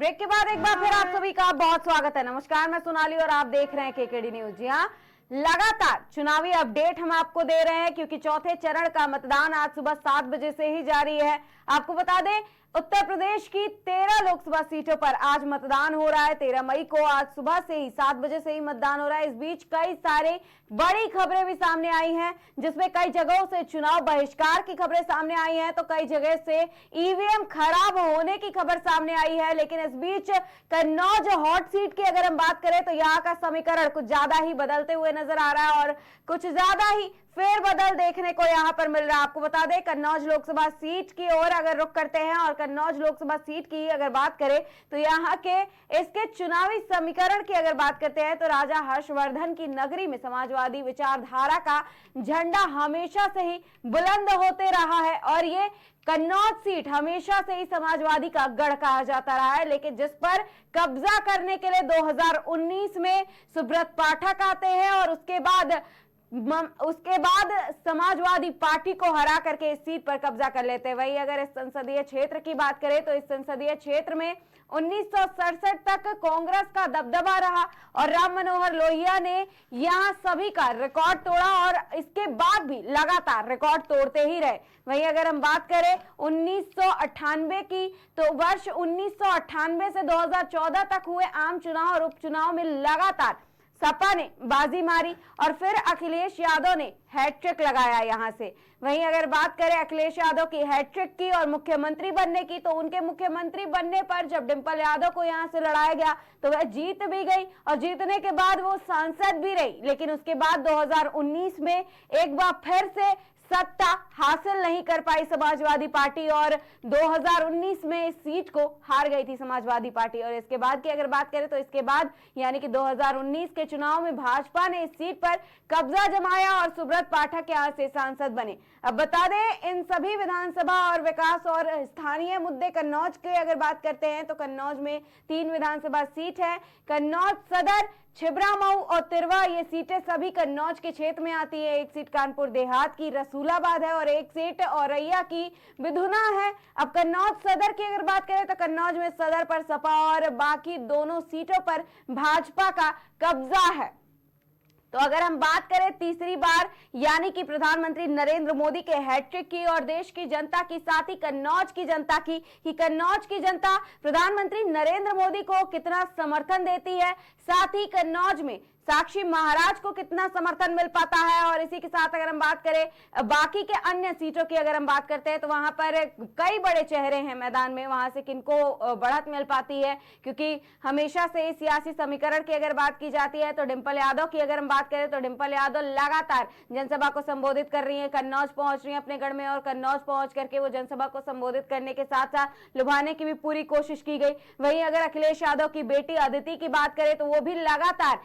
Break के बाद एक बार फिर आप सभी का बहुत स्वागत है। नमस्कार, मैं सोनाली और आप देख रहे हैं केकेडी न्यूज। जी हाँ, लगातार चुनावी अपडेट हम आपको दे रहे हैं क्योंकि चौथे चरण का मतदान आज सुबह 7 बजे से ही जारी है। आपको बता दें, उत्तर प्रदेश की 13 लोकसभा सीटों पर आज मतदान हो रहा है। 13 मई को आज सुबह से ही 7 बजे से ही मतदान हो रहा है। इस बीच कई सारे बड़ी खबरें भी सामने आई हैं, जिसमें कई जगहों से चुनाव बहिष्कार की खबरें सामने आई हैं, तो कई जगह से ईवीएम खराब होने की खबर सामने आई है। लेकिन इस बीच कन्नौज हॉट सीट की अगर हम बात करें तो यहाँ का समीकरण कुछ ज्यादा ही बदलते हुए नजर आ रहा है और कुछ ज्यादा ही फेरबदल देखने को यहाँ पर मिल रहा है। आपको बता दें, कन्नौज लोकसभा सीट की ओर अगर रुख करते हैं और कन्नौज लोकसभा सीट की अगर बात करें तो यहाँ के इसके चुनावी समीकरण की अगर बात करते हैं तो राजा हर्षवर्धन की नगरी में समाजवादी विचारधारा का झंडा हमेशा से ही बुलंद होते रहा है और ये कन्नौज सीट हमेशा से ही समाजवादी का गढ़ कहा जाता रहा है। लेकिन जिस पर कब्जा करने के लिए 2019 में सुब्रत पाठक आते हैं और उसके बाद समाजवादी पार्टी को हरा करके इस सीट पर कब्जा कर लेते हैं। वही अगर इस संसदीय क्षेत्र की बात करें तो इस संसदीय क्षेत्र में 1967 तक कांग्रेस का दबदबा रहा और राम मनोहर लोहिया ने यहां सभी का रिकॉर्ड तोड़ा और इसके बाद भी लगातार रिकॉर्ड तोड़ते ही रहे। वहीं अगर हम बात करें 1998 की तो वर्ष 1998 से 2014 तक हुए आम चुनाव और उपचुनाव में लगातार सपा ने बाजी मारी और फिर अखिलेश यादव ने हैट्रिक लगाया यहां से। वहीं अगर बात करें अखिलेश यादव की हैट्रिक की और मुख्यमंत्री बनने की तो उनके मुख्यमंत्री बनने पर जब डिंपल यादव को यहां से लड़ाया गया तो वह जीत भी गई और जीतने के बाद वो सांसद भी रही। लेकिन उसके बाद 2019 में एक बार फिर से सत्ता हासिल नहीं कर पाई समाजवादी पार्टी और 2019 में इस सीट को हार गई थी समाजवादी पार्टी। और इसके बाद की अगर बात करें तो इसके बाद यानी कि 2019 के चुनाव में भाजपा ने इस सीट पर कब्जा जमाया और सुब्रत पाठक यहां से सांसद बने। अब बता दें, इन सभी विधानसभा और विकास और स्थानीय मुद्दे कन्नौज के अगर बात करते हैं तो कन्नौज में 3 विधानसभा सीट है। कन्नौज सदर, छिबरामऊ और तिरवा, ये सीटें सभी कन्नौज के क्षेत्र में आती है। एक सीट कानपुर देहात की रसूलाबाद है और एक सीट औरैया की बिधुना है। अब कन्नौज सदर की अगर बात करें तो कन्नौज में सदर पर सपा और बाकी दोनों सीटों पर भाजपा का कब्जा है। तो अगर हम बात करें तीसरी बार यानी कि प्रधानमंत्री नरेंद्र मोदी के हैट्रिक की और देश की जनता की साथ ही कन्नौज की जनता की कि कन्नौज की जनता प्रधानमंत्री नरेंद्र मोदी को कितना समर्थन देती है, साथ ही कन्नौज में साक्षी महाराज को कितना समर्थन मिल पाता है। और इसी के साथ अगर हम बात करें बाकी के अन्य सीटों की अगर हम बात करते हैं तो वहां पर कई बड़े चेहरे हैं मैदान में, वहां से किनको बढ़त मिल पाती है क्योंकि हमेशा से सियासी समीकरण की अगर बात की जाती है तो डिंपल यादव की अगर हम बात करें तो डिंपल यादव लगातार जनसभा को संबोधित कर रही है, कन्नौज पहुंच रही है अपने गढ़ में और कन्नौज पहुंच करके वो जनसभा को संबोधित करने के साथ साथ लुभाने की भी पूरी कोशिश की गई। वहीं अगर अखिलेश यादव की बेटी अदिति की बात करें तो वो भी लगातार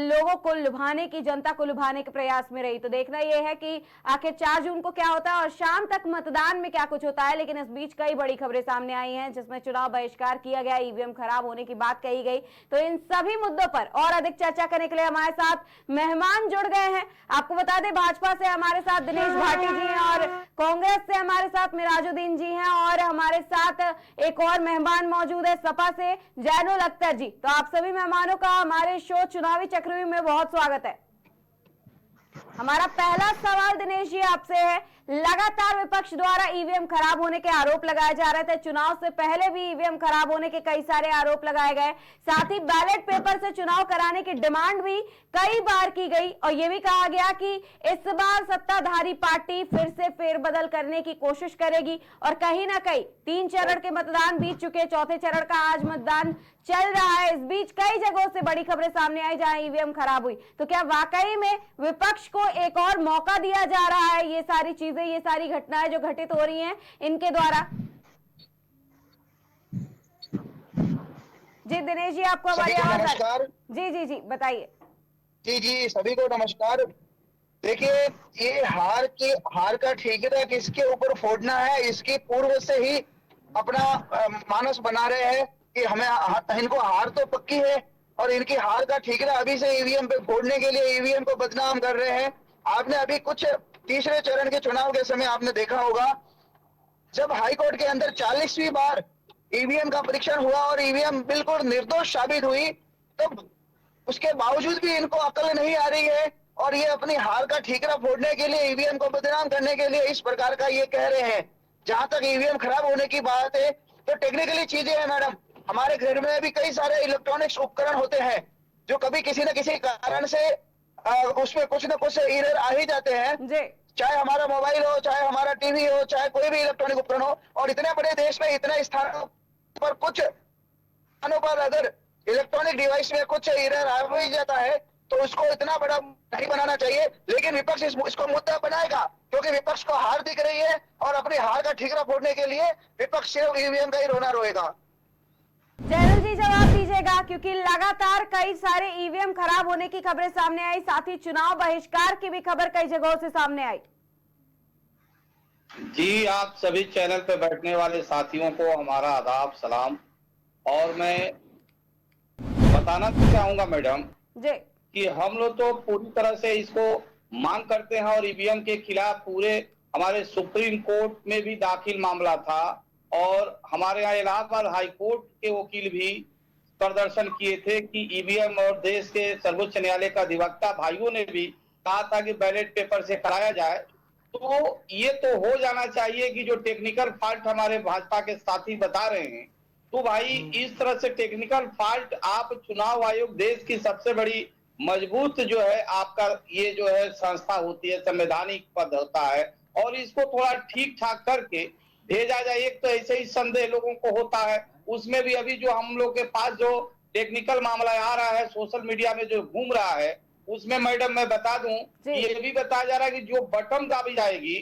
लोगों को लुभाने की, जनता को लुभाने के प्रयास में रही। तो देखना यह है कि आखिर 4 जून को क्या होता है और शाम तक मतदान में क्या कुछ होता है। लेकिन इस बीच कई बड़ी खबरें सामने आई हैं जिसमें चुनाव बहिष्कार किया गया, ईवीएम खराब होने की बात कही गई। तो इन सभी मुद्दों पर और अधिक चर्चा करने के लिए हमारे साथ मेहमान जुड़ गए हैं। आपको बता दें, भाजपा से हमारे साथ दिनेश भाटी जी हैं और कांग्रेस से हमारे साथ मिराजुद्दीन जी हैं और हमारे साथ एक और मेहमान मौजूद है सपा से जैनुल अख्तर जी। तो आप सभी मेहमानों का हमारे शो चुनावी चक्रव्यूह में बहुत स्वागत है। हमारा पहला सवाल दिनेश जी आपसे है, लगातार विपक्ष द्वारा ईवीएम खराब होने के आरोप लगाए जा रहे थे। चुनाव से पहले भी ईवीएम खराब होने के कई सारे आरोप लगाए गए, साथ ही बैलेट पेपर से चुनाव कराने की डिमांड भी कई बार की गई और यह भी कहा गया कि इस बार सत्ताधारी पार्टी फिर से फेरबदल करने की कोशिश करेगी। और कहीं ना कहीं 3 चरण के मतदान बीत चुके, चौथे चरण का आज मतदान चल रहा है। इस बीच कई जगहों से बड़ी खबरें सामने आई जहां ईवीएम खराब हुई। तो क्या वाकई में विपक्ष को एक और मौका दिया जा रहा है? ये सारी चीजें, ये सारी घटनाएं जो घटित हो रही हैं इनके द्वारा। जी दिनेश जी, आपको हमारी आवाज नमस्कार। जी बताइए। जी सभी को नमस्कार। देखिए, ये हार का ठेकेदार किसके ऊपर फोड़ना है, इसकी पूर्व से ही अपना मानस बना रहे हैं कि हमें इनको हार तो पक्की है और इनकी हार का ठेकेदार अभी से ईवीएम पे फोड़ने के लिए ईवीएम को बदनाम कर रहे हैं। आपने अभी कुछ तीसरे चरण के चुनाव के समय आपने देखा होगा, जब हाईकोर्ट के अंदर 40वीं बार ईवीएम का परीक्षण हुआ और ईवीएम बिल्कुल निर्दोष साबित हुई, तो उसके बावजूद भी इनको अकल नहीं आ रही है और ये अपनी हार का ठीकरा फोड़ने के लिए, ईवीएम को बदनाम करने के लिए इस प्रकार का ये कह रहे हैं। जहां तक ईवीएम खराब होने की बात है, तो टेक्निकली चीजें हैं मैडम। हमारे घर में भी कई सारे इलेक्ट्रॉनिक्स उपकरण होते हैं जो कभी किसी न किसी कारण से उसमें कुछ न कुछ एरर आ ही जाते हैं। जी चाहे हमारा मोबाइल हो, चाहे हमारा टीवी हो, चाहे कोई भी इलेक्ट्रॉनिक उपकरण हो, और इतने बड़े देश में इतने स्थानों पर कुछ स्थानों पर अगर इलेक्ट्रॉनिक डिवाइस में कुछ एरर आ ही जाता है तो उसको इतना बड़ा नहीं बनाना चाहिए। लेकिन विपक्ष इसको मुद्दा बनाएगा क्योंकि विपक्ष को हार दिख रही है और अपनी हार का ठीकरा फोड़ने के लिए विपक्ष सिर्फ ईवीएम का ही रोना रोएगा। जयदल जी जवाब दीजिएगा, क्योंकि लगातार कई सारे ईवीएम खराब होने की खबरें सामने आई, साथ ही चुनाव बहिष्कार की भी खबर कई जगहों से सामने आई। जी, आप सभी चैनल पे बैठने वाले साथियों को हमारा आदाब सलाम। और मैं बताना चाहूंगा मैडम जी कि हम लोग तो पूरी तरह से इसको मांग करते हैं और ईवीएम के खिलाफ पूरे हमारे सुप्रीम कोर्ट में भी दाखिल मामला था और हमारे यहाँ इलाहाबाद हाई कोर्ट के वकील भी प्रदर्शन किए थे कि ईवीएम और देश के सर्वोच्च न्यायालय का अधिवक्ता भाइयों ने भी कहा था कि बैलेट पेपर से कराया जाए। तो ये तो हो जाना चाहिए कि जो टेक्निकल फॉल्ट हमारे भाजपा के साथी बता रहे हैं, तो भाई इस तरह से टेक्निकल फॉल्ट, आप चुनाव आयोग देश की सबसे बड़ी मजबूत जो है आपका ये जो है संस्था होती है, संवैधानिक पद होता है, और इसको थोड़ा ठीक ठाक करके भेजा जाए। एक तो ऐसे ही संदेह लोगों को होता है, उसमें भी अभी जो हम लोग के पास जो टेक्निकल मामला आ रहा है सोशल मीडिया में जो घूम रहा है, उसमें मैडम मैं बता दूं, ये भी बताया जा रहा है कि जो बटन दाबी जाएगी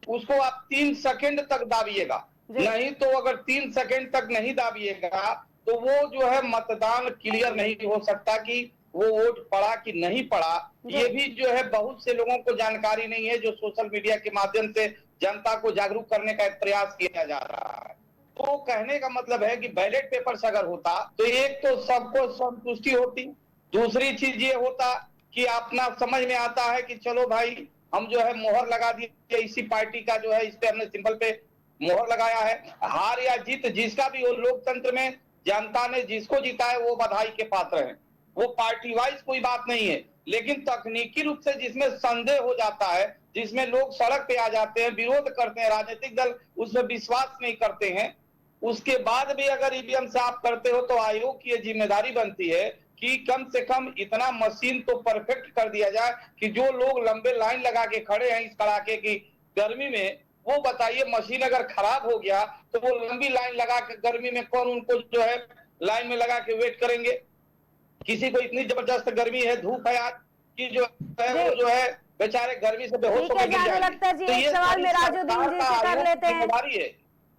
उसको आप 3 सेकंड तक दाबिएगा, नहीं तो अगर 3 सेकंड तक नहीं दाबिएगा तो वो जो है मतदान क्लियर नहीं हो सकता कि वो वोट पड़ा कि नहीं पड़ा। ये भी जो है बहुत से लोगों को जानकारी नहीं है, जो सोशल मीडिया के माध्यम से जनता को जागरूक करने का एक प्रयास किया जा रहा है। तो कहने का मतलब है कि बैलेट पेपर से अगर होता तो एक तो सबको संतुष्टि होती, दूसरी चीज ये होता कि अपना समझ में आता है कि चलो भाई हम जो है मोहर लगा दिए इसी पार्टी का जो है, इस पे हमने सिंबल पे मोहर लगाया है। हार या जीत जिसका भी हो, लोकतंत्र में जनता ने जिसको जीता है वो बधाई के पात्र है, वो पार्टी वाइज कोई बात नहीं है। लेकिन तकनीकी रूप से जिसमें संदेह हो जाता है, जिसमें लोग सड़क पे आ जाते हैं, विरोध करते हैं, राजनीतिक दल उसमें विश्वास नहीं करते हैं, उसके बाद भी अगर ईवीएम से आप करते हो तो आयोग की ये जिम्मेदारी बनती है कि कम से कम इतना मशीन तो परफेक्ट कर दिया जाए कि जो लोग लंबे लाइन लगा के खड़े हैं इस कड़ाके की गर्मी में, वो बताइए मशीन अगर खराब हो गया तो वो लंबी लाइन लगा के गर्मी में कौन उनको जो है लाइन में लगा के वेट करेंगे। किसी को इतनी जबरदस्त गर्मी है, धूप है आज कि जो है वो जो है बेचारे गर्मी से बेहोश होकर गिर जाएंगे। तो ये सवाल मेराजुद्दीन जी से कर लेते हैं। है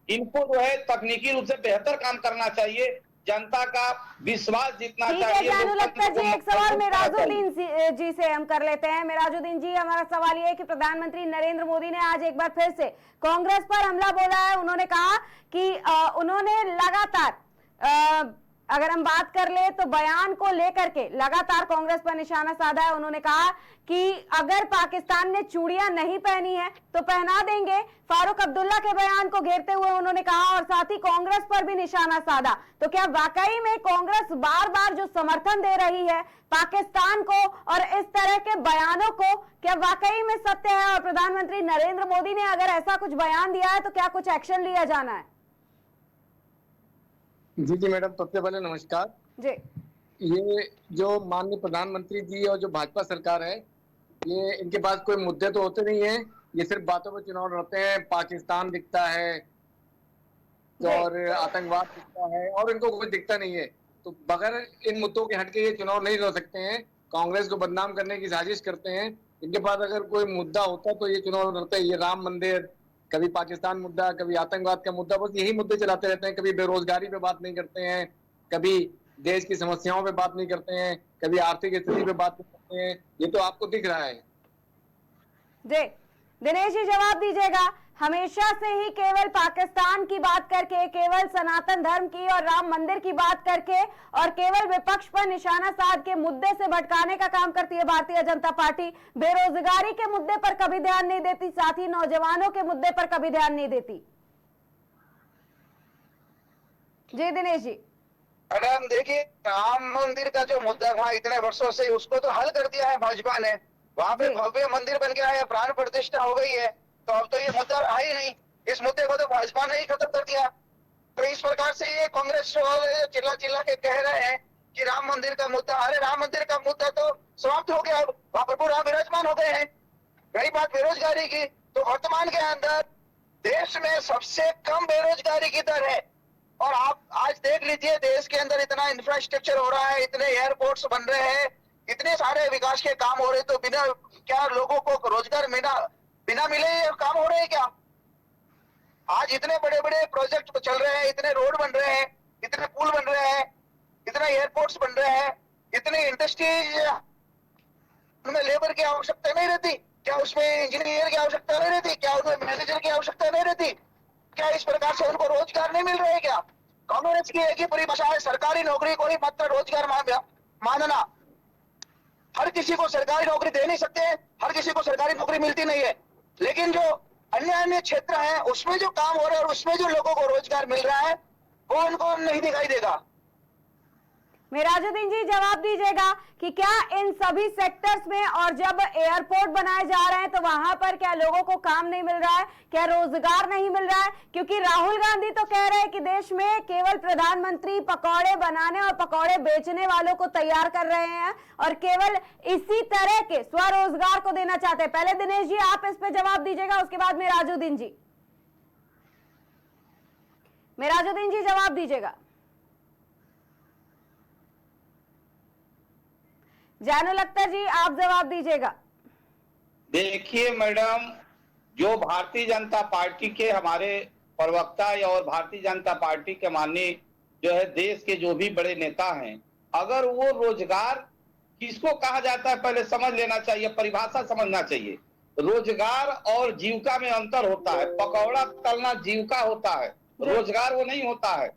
इनको जो है तकनीकी रूप से बेहतर काम करना चाहिए, जनता का विश्वास जीतना चाहिए। जानूलखतर जी, एक सवाल मेराजुद्दीन जी से हम कर लेते हैं। मेराजुद्दीन जी, हमारा सवाल ये है कि प्रधानमंत्री नरेंद्र मोदी ने आज एक बार फिर से कांग्रेस पर हमला बोला है। उन्होंने कहा कि उन्होंने लगातार अगर हम बात कर ले तो बयान को लेकर के लगातार कांग्रेस पर निशाना साधा है। उन्होंने कहा कि अगर पाकिस्तान ने चूड़ियां नहीं पहनी है तो पहना देंगे। फारूक अब्दुल्ला के बयान को घेरते हुए उन्होंने कहा और साथ ही कांग्रेस पर भी निशाना साधा। तो क्या वाकई में कांग्रेस बार बार जो समर्थन दे रही है पाकिस्तान को और इस तरह के बयानों को, क्या वाकई में सत्य है? और प्रधानमंत्री नरेंद्र मोदी ने अगर ऐसा कुछ बयान दिया है तो क्या कुछ एक्शन लिया जाना है? जी मैडम, सबसे पहले नमस्कार जी। ये जो माननीय प्रधानमंत्री जी और जो भाजपा सरकार है, ये इनके पास कोई मुद्दे तो होते नहीं है, ये सिर्फ बातों में चुनाव लड़ते हैं। पाकिस्तान दिखता है और आतंकवाद दिखता है और इनको कोई दिखता नहीं है। तो बगैर इन मुद्दों के हटके ये चुनाव नहीं लड़ सकते हैं। कांग्रेस को बदनाम करने की साजिश करते हैं। इनके पास अगर कोई मुद्दा होता तो ये चुनाव लड़ते हैं। ये राम मंदिर, कभी पाकिस्तान मुद्दा, कभी आतंकवाद का मुद्दा, बस यही मुद्दे चलाते रहते हैं। कभी बेरोजगारी पे बात नहीं करते हैं, कभी देश की समस्याओं पे बात नहीं करते हैं, कभी आर्थिक स्थिति पे बात नहीं करते हैं। ये तो आपको दिख रहा है। जी दिनेश जी, जवाब दीजिएगा। हमेशा से ही केवल पाकिस्तान की बात करके, केवल सनातन धर्म की और राम मंदिर की बात करके और केवल विपक्ष पर निशाना साध के मुद्दे से भटकाने का काम करती है भारतीय जनता पार्टी। बेरोजगारी के मुद्दे पर कभी ध्यान नहीं देती, साथ ही नौजवानों के मुद्दे पर कभी ध्यान नहीं देती। जी दिनेश जी। मैडम देखिए, राम मंदिर का जो मुद्दा था इतने वर्षों से, उसको तो हल कर दिया है भाजपा ने। वहां पे जी भव्य मंदिर बन गया है, प्राण प्रतिष्ठा हो गई है, तो अब तो ये मुद्दा रहा ही नहीं। इस मुद्दे को तो भाजपा ने ही खत्म कर दिया। तो इस प्रकार से ये कांग्रेस वाले चिल्ला चिल्ला के कह रहे हैं कि राम मंदिर का मुद्दा, अरे राम मंदिर का मुद्दा तो समाप्त हो गया, अब वहां प्रभु राम विराजमान हो गए हैं। रही बात बेरोजगारी की, तो वर्तमान के अंदर देश में सबसे कम बेरोजगारी की दर है। और आप आज देख लीजिए, देश के अंदर इतना इंफ्रास्ट्रक्चर हो रहा है, इतने एयरपोर्ट्स बन रहे हैं, इतने सारे विकास के काम हो रहे, तो बिना क्या लोगों को रोजगार बिना बिना मिले ये काम हो रहे हैं क्या? आज इतने बड़े बड़े प्रोजेक्ट चल रहे हैं, इतने रोड बन रहे हैं, इतने पुल बन रहे हैं, इतने एयरपोर्ट्स बन रहे हैं, इतने इंडस्ट्रीज, उनमें लेबर की आवश्यकता नहीं रहती क्या? उसमें इंजीनियर की आवश्यकता नहीं रहती क्या? उसमें मैनेजर की आवश्यकता नहीं रहती क्या? इस प्रकार से उनको रोजगार नहीं मिल रहे क्या? कांग्रेस की एक ही परिभाषा है, सरकारी नौकरी को ही मात्र रोजगार मानना। हर किसी को सरकारी नौकरी दे नहीं सकते, हर किसी को सरकारी नौकरी मिलती नहीं है, लेकिन जो अन्य अन्य क्षेत्र हैं उसमें जो काम हो रहा है और उसमें जो लोगों को रोजगार मिल रहा है वो उनको नहीं दिखाई देगा। मेराजुद्दीन जी जवाब दीजिएगा कि क्या इन सभी सेक्टर्स में, और जब एयरपोर्ट बनाए जा रहे हैं तो वहां पर क्या लोगों को काम नहीं मिल रहा है, क्या रोजगार नहीं मिल रहा है? क्योंकि राहुल गांधी तो कह रहे हैं कि देश में केवल प्रधानमंत्री पकौड़े बनाने और पकौड़े बेचने वालों को तैयार कर रहे हैं और केवल इसी तरह के स्वरोजगार को देना चाहते हैं। पहले दिनेश जी आप इस पे जवाब दीजिएगा, उसके बाद मेराजुद्दीन जी। मेराजुद्दीन जी जवाब दीजिएगा। जानू अख्तर जी आप जवाब दीजिएगा। देखिए मैडम, जो भारतीय जनता पार्टी के हमारे प्रवक्ता और भारतीय जनता पार्टी के माननीय जो है देश के जो भी बड़े नेता हैं, अगर वो रोजगार किसको कहा जाता है पहले समझ लेना चाहिए, परिभाषा समझना चाहिए। रोजगार और जीविका में अंतर होता है। पकौड़ा तलना जीविका होता है, रोजगार वो नहीं होता है।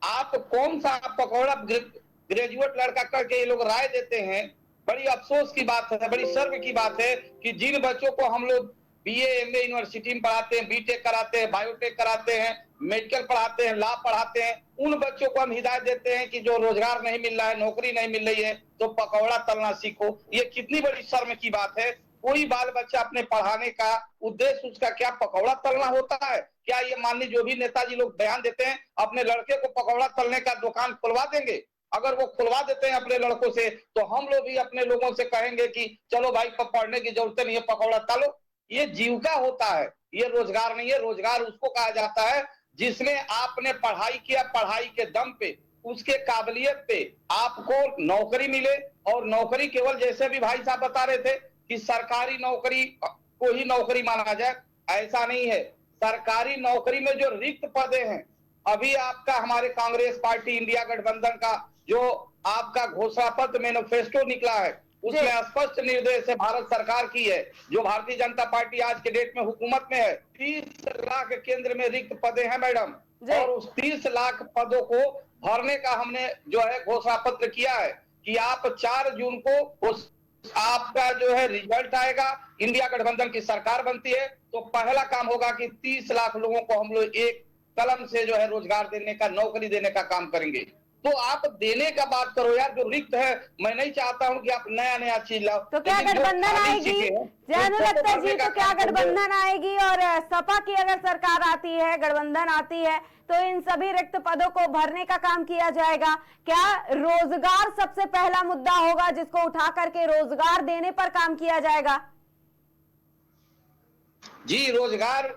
आप कौन सा पकौड़ा ग्रेजुएट लड़का करके ये लोग राय देते हैं। बड़ी अफसोस की बात है, बड़ी शर्म की बात है कि जिन बच्चों को हम लोग बीए एमए यूनिवर्सिटी में पढ़ाते हैं, बीटेक कराते हैं, बायोटेक कराते हैं, मेडिकल पढ़ाते हैं, लॉ पढ़ाते हैं, उन बच्चों को हम हिदायत देते हैं कि जो रोजगार नहीं मिल रहा है, नौकरी नहीं मिल रही है, तो पकौड़ा तलना सीखो। ये कितनी बड़ी शर्म की बात है। कोई बाल बच्चा अपने पढ़ाने का उद्देश्य उसका क्या पकौड़ा तलना होता है क्या? ये माननीय जो भी नेताजी लोग बयान देते हैं, अपने लड़के को पकौड़ा तलने का दुकान खुलवा देंगे? अगर वो खुलवा देते हैं अपने लड़कों से, तो हम लोग भी अपने लोगों से कहेंगे कि चलो भाई पढ़ने की जरूरत नहीं है, पकौड़ा तलो। ये जीविका होता है, ये रोजगार नहीं है। रोजगार उसको कहा जाता है जिसमें आपने पढ़ाई किया, पढ़ाई के दम पे, उसके काबिलियत पे आपको नौकरी मिले। और नौकरी केवल जैसे भी भाई साहब बता रहे थे कि सरकारी नौकरी को ही नौकरी माना जाए, ऐसा नहीं है। सरकारी नौकरी में जो रिक्त पदे हैं, अभी आपका हमारे कांग्रेस पार्टी इंडिया गठबंधन का जो आपका घोषणा पत्र मैनिफेस्टो निकला है, उसमें स्पष्ट निर्देश है भारत सरकार की है, जो भारतीय जनता पार्टी आज के डेट में हुकूमत में है। 30 लाख केंद्र में रिक्त पदे हैं मैडम, और उस 30 लाख पदों को भरने का हमने जो है घोषणा पत्र किया है कि आप 4 जून को उस आपका जो है रिजल्ट आएगा, इंडिया गठबंधन की सरकार बनती है, तो पहला काम होगा कि 30 लाख लोगों को हम लोग एक कलम से जो है रोजगार देने का, नौकरी देने का काम करेंगे। तो आप देने का बात करो यार, जो रिक्त है। मैं नहीं चाहता हूं कि आप नया नया चीज लाओ। तो क्या गठबंधन आएगी जानू अख्तर जी? तो क्या गठबंधन आएगी? और सपा की अगर सरकार आती है, गठबंधन आती है, तो इन सभी रिक्त पदों को भरने का काम किया जाएगा। क्या रोजगार सबसे पहला मुद्दा होगा जिसको उठा करके रोजगार देने पर काम किया जाएगा? जी, रोजगार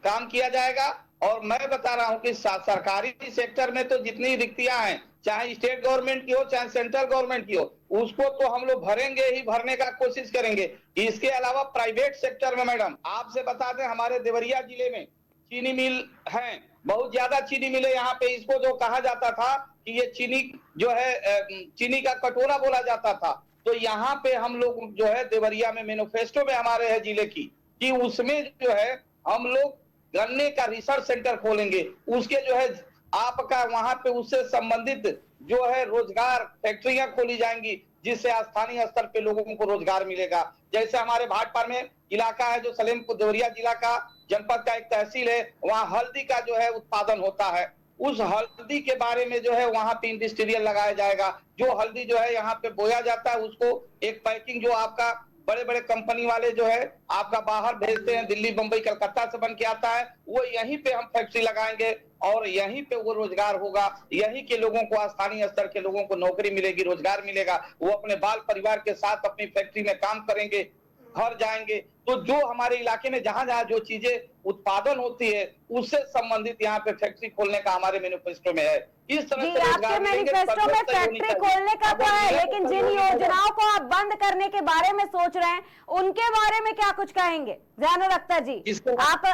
काम किया जाएगा। और मैं बता रहा हूं कि सरकारी सेक्टर में तो जितनी रिक्तियां हैं, चाहे स्टेट गवर्नमेंट की हो चाहे सेंट्रल गवर्नमेंट की हो, उसको तो हम लोग भरेंगे ही, भरने का कोशिश करेंगे। इसके अलावा प्राइवेट सेक्टर में मैडम आपसे बता दें, हमारे देवरिया जिले में चीनी मिल है, बहुत ज्यादा चीनी मिल है यहाँ पे। इसको जो कहा जाता था कि ये चीनी जो है चीनी का कटोरा बोला जाता था, तो यहाँ पे हम लोग जो है देवरिया में मैनिफेस्टो में हमारे है जिले की, कि उसमें जो है हम लोग गन्ने का रिसर्च सेंटर खोलेंगे। उसके जो है आपका वहां पे उससे संबंधित जो है रोजगार फैक्ट्रियां खोली जाएंगी, जिससे स्थानीय स्तर पे लोगों को रोजगार मिलेगा। जैसे हमारे भाटपार में इलाका है जो सलेमपुर देवरिया जिला का जनपद का एक तहसील है, वहां हल्दी का जो है उत्पादन होता है। उस हल्दी के बारे में जो है वहां पे इंडस्ट्रियल लगाया जाएगा। जो हल्दी जो है यहाँ पे बोया जाता है उसको एक पैकिंग जो आपका बड़े बड़े कंपनी वाले जो है आपका बाहर भेजते हैं, दिल्ली, बंबई, कलकत्ता से बन के आता है, वो यहीं पे हम फैक्ट्री लगाएंगे और यहीं पे वो रोजगार होगा। यहीं के लोगों को, स्थानीय स्तर के लोगों को नौकरी मिलेगी, रोजगार मिलेगा। वो अपने बाल परिवार के साथ अपनी फैक्ट्री में काम करेंगे, घर जाएंगे। तो जो हमारे इलाके में जहां जहां जो चीजें उत्पादन होती है उससे संबंधित यहाँ पे फैक्ट्री खोलने का हमारे मैनिफेस्टो में है। इस तरह जी, से आपके रोजगार मिलेंगे, मैनिफेस्टो में व्यवस्था होनी फैक्ट्री चाहिए। खोलने का तो अगर है, ये लेकिन जिन परिवर्तन योजनाओं को आप बंद करने के बारे में सोच रहे हैं उनके बारे में क्या कुछ कहेंगे जैनुल अख्तर जी? किसको? आप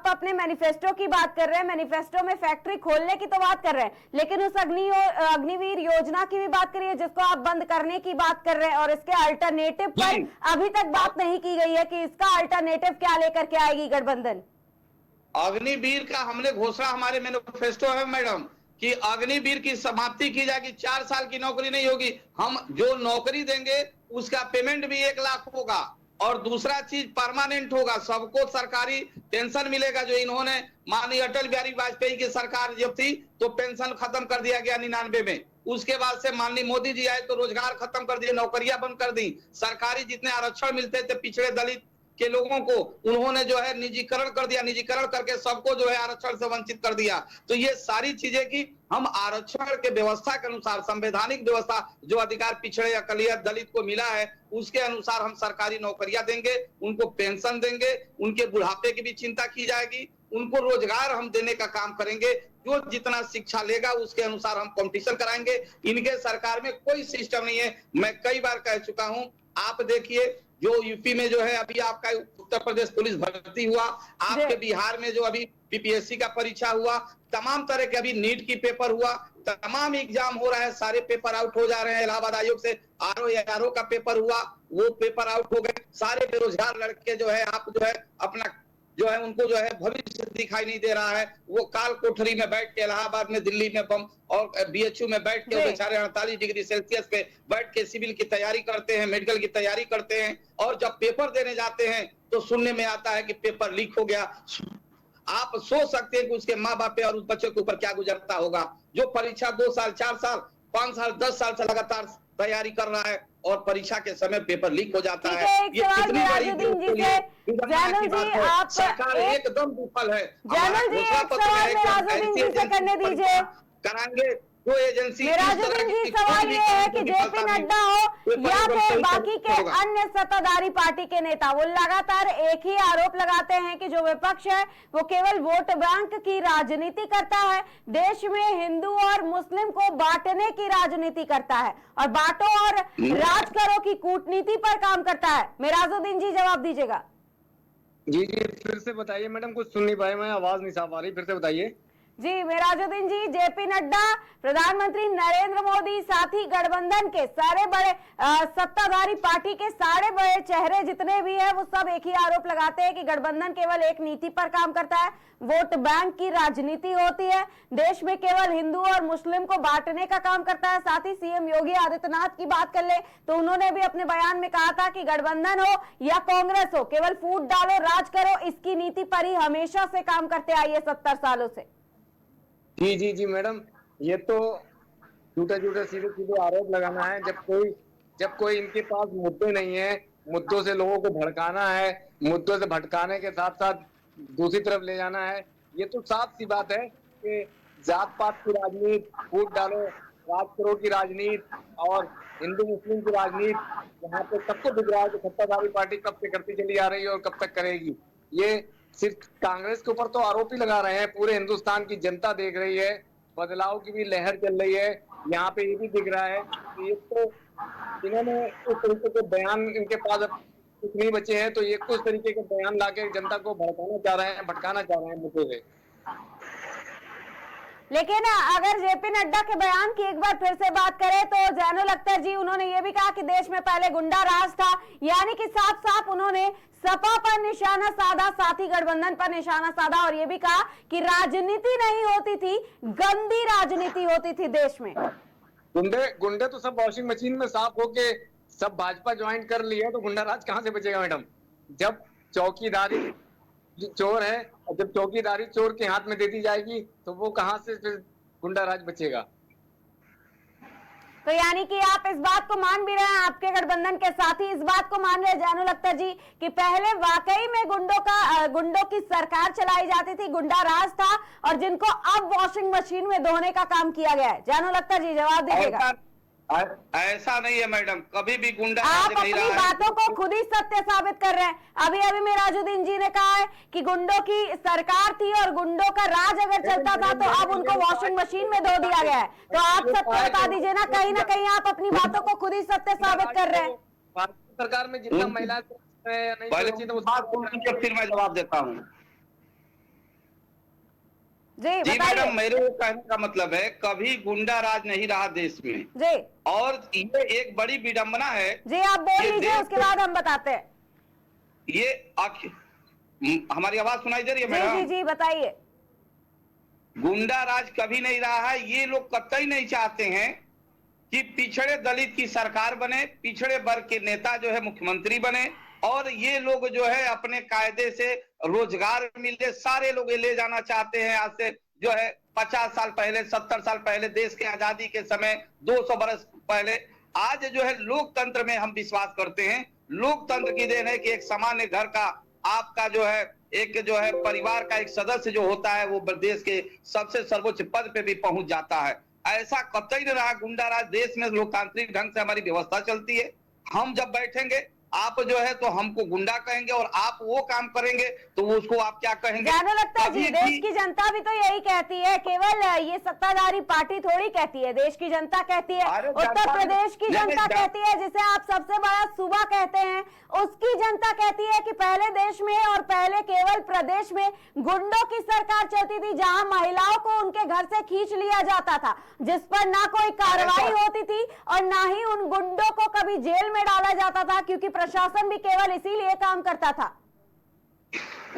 अपने मैनिफेस्टो की बात कर रहे हैं, मैनिफेस्टो में फैक्ट्री खोलने की तो बात कर रहे हैं, लेकिन उस अग्निवीर योजना की भी बात करिए जिसको आप बंद करने की बात कर रहे हैं, और इसके अल्टरनेटिव पर जी। अभी तक बात नहीं की गई है कि इसका अल्टरनेटिव क्या लेकर के आएगी गठबंधन। अग्निवीर का हमने घोषणा हमारे मैनिफेस्टो है मैडम कि अग्निवीर की समाप्ति की जाएगी। 4 साल की नौकरी नहीं होगी, हम जो नौकरी देंगे उसका पेमेंट भी 1 लाख होगा और दूसरा चीज परमानेंट होगा। सबको सरकारी पेंशन मिलेगा। जो इन्होंने माननीय अटल बिहारी वाजपेयी की सरकार जब थी तो पेंशन खत्म कर दिया गया 99 में। उसके बाद से माननीय मोदी जी आए तो रोजगार खत्म कर दिए, नौकरियां बंद कर दी। सरकारी जितने आरक्षण मिलते थे पिछड़े दलित के लोगों को उन्होंने जो है निजीकरण कर दिया, निजीकरण करके सबको जो है आरक्षण से वंचित कर दिया। तो ये सारी चीजें की हम आरक्षण के व्यवस्था के अनुसार, संवैधानिक व्यवस्था जो अधिकार पिछड़े अकलियत दलित को मिला है उसके अनुसार हम सरकारी नौकरियां देंगे, उनको पेंशन देंगे, उनके बुढ़ापे की भी चिंता की जाएगी, उनको रोजगार हम देने का काम करेंगे। जो जितना शिक्षा लेगा उसके अनुसार हम कंपटीशन कराएंगे। इनके सरकार में कोई सिस्टम नहीं है। मैं कई बार कह चुका हूं, आप देखिए जो यूपी में जो है अभी आपका उत्तर प्रदेश पुलिस भर्ती हुआ, आपके बिहार में जो अभी बीपीएससी का परीक्षा हुआ, तमाम तरह के अभी नीट की पेपर हुआ, तमाम एग्जाम हो रहा है, सारे पेपर आउट हो जा रहे हैं। इलाहाबाद आयोग से आरओ का पेपर हुआ, वो पेपर आउट हो गए। सारे बेरोजगार लड़के जो है आप जो है अपना जो है उनको जो है भविष्य दिखाई नहीं दे रहा है। वो काल कोठरी में बैठ के इलाहाबाद में, दिल्ली में बम और बीएचयू में बैठ के बेचारे 48 डिग्री सेल्सियस पे बैठ के सिविल की तैयारी करते हैं, मेडिकल की तैयारी करते हैं, और जब पेपर देने जाते हैं तो सुनने में आता है कि पेपर लीक हो गया। आप सोच सकते हैं कि उसके माँ बाप और उस बच्चे के ऊपर क्या गुजरता होगा जो परीक्षा 2 साल, 4 साल, 5 साल, 10 साल से लगातार तैयारी कर रहा है और परीक्षा के समय पेपर लीक हो जाता है। ये कितनी बड़ी आप सरकार एकदम विफल है। जैनुल जी, एक सवाल मेराजुद्दीन जी से करने दीजिए। कराएंगे जो एजेंसी। मेराजुद्दीन जी, सवाल ये है कि जेपी नड्डा हो या फिर बाकी के अन्य सत्ताधारी पार्टी के नेता, वो लगातार एक ही आरोप लगाते हैं कि जो विपक्ष है वो केवल वोट बैंक की राजनीति करता है, देश में हिंदू और मुस्लिम को बांटने की राजनीति करता है और बांटो और राज करो की कूटनीति पर काम करता है। मेराजुद्दीन जी, जवाब दीजिएगा। जी जी, फिर से बताइए मैडम, कुछ सुन नहीं पाए, मैं आवाज नहीं साफ आ रही, फिर से बताइए। जी मेराजुद्दीन जी, जेपी नड्डा, प्रधानमंत्री नरेंद्र मोदी, साथ ही गठबंधन के सारे बड़े सत्ताधारी पार्टी के सारे बड़े चेहरे जितने भी हैं वो सब एक ही आरोप लगाते हैं कि गठबंधन केवल एक नीति पर काम करता है, वोट बैंक की राजनीति होती है, देश में केवल हिंदू और मुस्लिम को बांटने का काम करता है। साथ ही सीएम योगी आदित्यनाथ की बात कर ले तो उन्होंने भी अपने बयान में कहा था कि गठबंधन हो या कांग्रेस हो, केवल फूट डालो राज करो, इसकी नीति पर ही हमेशा से काम करते आए 70 सालों से। जी जी जी मैडम, ये तो झूठे झूठे सीधे सीधे आरोप लगाना है। जब कोई इनके पास मुद्दे नहीं है, मुद्दों से लोगों को भड़काना है, मुद्दों से भटकाने के साथ साथ दूसरी तरफ ले जाना है। ये तो साफ सी बात है कि जात पात की राजनीति, वोट डालो राज करो की राजनीति और हिंदू मुस्लिम की राजनीति यहाँ पे सबको दिख रहा है कि सत्ताधारी पार्टी कब से करती चली आ रही है और कब तक करेगी। ये सिर्फ कांग्रेस के ऊपर तो आरोप ही लगा रहे हैं, पूरे हिंदुस्तान की जनता देख रही है, बदलाव की भी लहर चल रही है। यहाँ पे ये भी दिख रहा है कि एक तो इन्होंने उस तरीके के बयान, इनके पास अब कुछ नहीं बचे हैं, तो ये कुछ तरीके के बयान लाके जनता को भड़काना चाह रहे हैं, भटकाना चाह रहे हैं मुद्दों से। लेकिन अगर जेपी नड्डा के बयान की एक बार फिर से बात करें तो जैनुल अख्तर जी, उन्होंने ये भी कहा कि देश में पहले गुंडा राज था, यानी कि साफ साफ उन्होंने सपा पर निशाना साधा, साथ ही गठबंधन पर निशाना साधा और ये भी कहा कि राजनीति नहीं होती थी, गंदी राजनीति होती थी देश में। गुंडे तो सब वॉशिंग मशीन में साफ होके सब भाजपा ज्वाइन कर लिया तो गुंडा राज कहां से बचेगा मैडम? जब चौकीदारी चोर है, और जब चौकीदारी चोर के हाथ में दे दी जाएगी तो वो कहाँ से फिर गुंडा राज बचेगा। तो यानी कि आप इस बात को मान भी रहे हैं, आपके गठबंधन के साथी इस बात को मान रहे हैं जानू लखतर जी कि पहले वाकई में गुंडों की सरकार चलाई जाती थी, गुंडा राज था, और जिनको अब वॉशिंग मशीन में धोने का काम किया गया है। जानू लखतर जी जवाब दीजिएगा। ऐसा नहीं है मैडम, कभी भी गुंडा आप राज नहीं अपनी रहा है। बातों को खुद ही सत्य साबित कर रहे हैं। अभी अभी मेराजुद्दीन जी ने कहा है कि गुंडों की सरकार थी और गुंडों का राज अगर चलता था तो अब उनको वॉशिंग मशीन में धो दिया गया है। तो आप सत्य बता दीजिए ना कहीं आप अपनी बातों को खुद ही सत्य साबित कर रहे हैं। भारत सरकार में जितना महिला फिर मैं जवाब देता हूँ। जी जी बताइए। मैडम, मेरे कहने का मतलब है कभी गुंडा राज नहीं रहा देश में, जी और ये एक बड़ी विडंबना है। जी आप बोल ये लीजिए, देश उसके बाद हम बताते हैं। हमारी आवाज सुनाई दे रही है जी मैडम? जी जी बताइए। गुंडा राज कभी नहीं रहा है। ये लोग कतई नहीं चाहते हैं कि पिछड़े दलित की सरकार बने, पिछड़े वर्ग के नेता जो है मुख्यमंत्री बने, और ये लोग जो है अपने कायदे से रोजगार मिले। सारे लोग ये ले जाना चाहते हैं। आज से जो है 50 साल पहले, 70 साल पहले, देश के आजादी के समय, 200 बरस पहले। आज जो है लोकतंत्र में हम विश्वास करते हैं। लोकतंत्र की देन है कि एक सामान्य घर का आपका जो है एक जो है परिवार का एक सदस्य जो होता है वो देश के सबसे सर्वोच्च पद पे भी पहुंच जाता है। ऐसा कतई नहीं रहा गुंडा राज। देश में लोकतांत्रिक ढंग से हमारी व्यवस्था चलती है। हम जब बैठेंगे आप जो है तो हमको गुंडा कहेंगे, और आप वो काम करेंगे तो उसको आप क्या कहेंगे? जानू लखतर जी, कभी देश भी- की जनता भी तो यही कहती है, केवल ये सत्ताधारी पार्टी थोड़ी कहती है, देश की जनता कहती है। अरे उत्तर जनता- प्रदेश की नहीं, जनता नहीं, कहती है, जिसे आप सबसे बड़ा सूबा कहते हैं, उसकी जनता कहती है कि पहले देश में और पहले केवल प्रदेश में गुंडों की सरकार चलती थी, जहां महिलाओं को उनके घर से खींच लिया जाता था, जिस पर ना कोई कार्रवाई होती थी और ना ही उन गुंडों को कभी जेल में डाला जाता था, क्योंकि प्रशासन भी केवल इसीलिए काम करता था।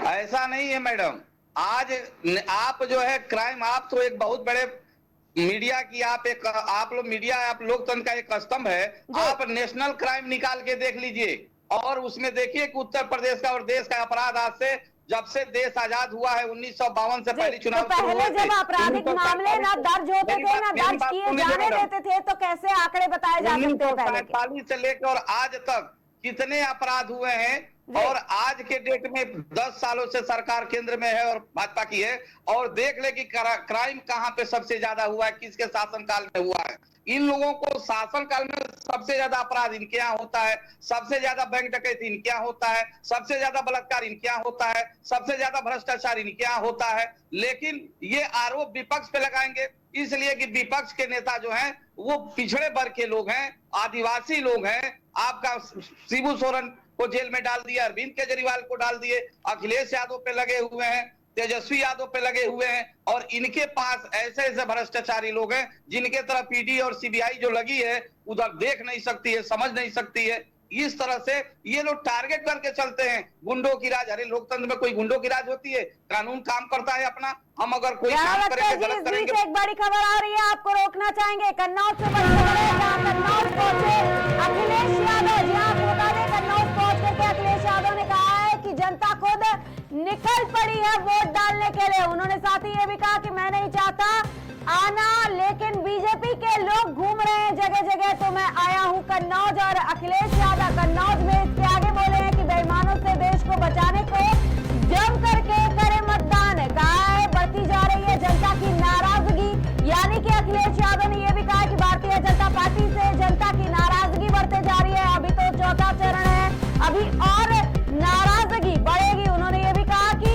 ऐसा नहीं है मैडम। आज आप जो है क्राइम, आप तो एक बहुत बड़े मीडिया की आप लोग मीडिया, आप लोकतंत्र का एक स्तंभ है। आप नेशनल क्राइम निकाल के देख लीजिए और उसमें देखिए कि उत्तर प्रदेश का और देश का अपराध आज से जब से देश आजाद हुआ है 1952 से पहले चुनाव तो पहले जब आपराधिक मामले ना दर्ज होते थे, ना दर्ज किए जाने देते थे, तो कैसे आंकड़े बताए जा सकते हैं पहले के? 1947 से लेकर और आज तक कितने अपराध हुए हैं, और आज के डेट में 10 सालों से सरकार केंद्र में है और भाजपा की है, और देख ले कि क्राइम कहां पे सबसे ज्यादा हुआ है, किसके शासनकाल में हुआ है। इन लोगों को शासनकाल में सबसे ज्यादा अपराध इनके यहाँ होता है, सबसे ज्यादा बैंक डकैती इनके यहाँ होता है, सबसे ज्यादा बलात्कार इनके यहाँ होता है, सबसे ज्यादा भ्रष्टाचार इनके यहाँ होता है। लेकिन ये आरोप विपक्ष पे लगाएंगे, इसलिए कि विपक्ष के नेता जो हैं वो पिछड़े वर्ग के लोग हैं, आदिवासी लोग हैं। आपका शिबू सोरेन को जेल में डाल दिया, अरविंद केजरीवाल को डाल दिए, अखिलेश यादव पे लगे हुए हैं, तेजस्वी यादव पे लगे हुए हैं, और इनके पास ऐसे ऐसे भ्रष्टाचारी लोग हैं जिनके तरफ ईडी और सीबीआई जो लगी है उधर देख नहीं सकती है, समझ नहीं सकती है। इस तरह से ये लोग टारगेट करके चलते हैं। गुंडों की राज, अरे लोकतंत्र में कोई गुंडों की राज होती है? कानून काम करता है अपना। हम अगर कोई काम करेंगे, गलत करेंगे। एक बड़ी खबर आ रही है, आपको रोकना चाहेंगे। कन्नौज से बड़ी खबर है, जहां कन्नौज पहुंचे अखिलेश यादव। जी हाँ, बता दें, कन्नौज पहुंच करके अखिलेश यादव ने कहा है कि जनता खुद निकल पड़ी है वोट डालने के लिए। उन्होंने साथ ही ये भी कहा कि मैं नहीं चाहता आना, लेकिन बीजेपी के लोग घूम रहे हैं जगह जगह, तो मैं आया हूं कन्नौज। और अखिलेश यादव कन्नौज में इसके आगे बोले हैं कि बेईमानों से देश को बचाने को जम करके करे मतदान। कहा है बढ़ती जा रही है जनता की नाराजगी, यानी कि अखिलेश यादव ने यह भी कहा कि भारतीय जनता पार्टी से जनता की नाराजगी बढ़ते जा रही है। अभी तो चौथा चरण है, अभी और नाराजगी बढ़ेगी। उन्होंने ये भी कहा कि